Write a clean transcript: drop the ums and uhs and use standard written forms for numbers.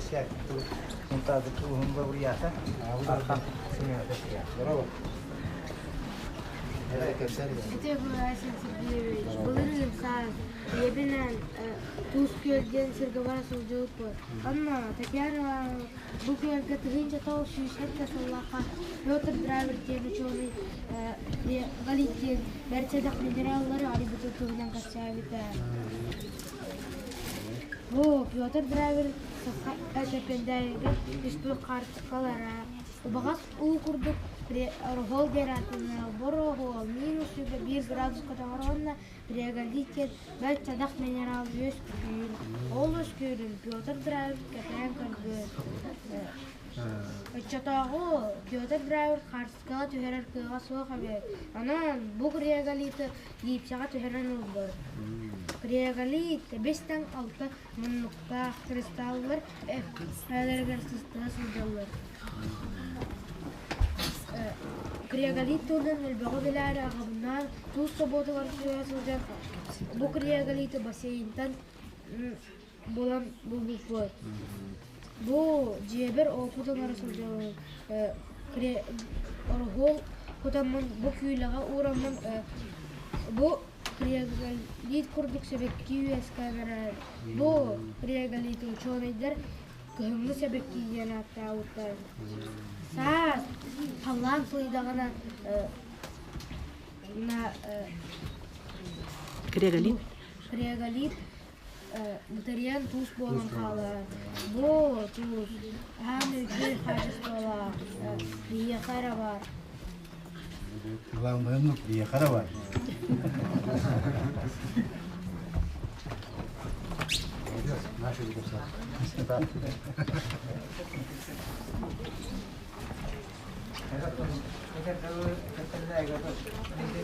Rusia itu minta betul hamba biasa. Akan sini ada sih. Berapa? Василий Сергеевич, Булырын саат, ебенен туз көлден сыргыбара сылжылпы. Анна, Татьяна, бұл көлге тығынша тау шүйшетті сыллақа, Петр Драйвер тегі чоны Галиттен, Мерцедақ минераллары алибуты тұғынан қатшабыта. Бұл Петр Драйвер әтепендәйгі үспі қартыққалара. Бағас ұл құрдық, Рохол дератына, борохол, минус 1 градус катағарғанна, прегалитет, бәл чадақ минерал өз күшін. Ол өз көрін, Петр Драйвер кәтән көрді. Өтчатағы Петр Драйвер қарсықаға түхерер кыға соға бәр. Анан бұл прегалиті епсаға түхерен ұлды. Прегалит 5-6 мұнлықта кристаллар әлергер сыстығы сылдалар. Криоголит турдан элбего беләре агымнан туз соботалар сөйләсәлгән. Бу криоголиты бассейндан булам булбу. Бу җебер окудан арасында оргол котамын бу күйләгә урамын бу криоголит курдык себекки үес камера. Бу криоголит ученыйлар көңле себекки яна таутай. Саас талан сойдағана криоголит бұтариян туз болын қалы. Бұл туз әм өтер қажыс бола, приехара бар. Главное, ну, приехара бар. Наши депутаты. Это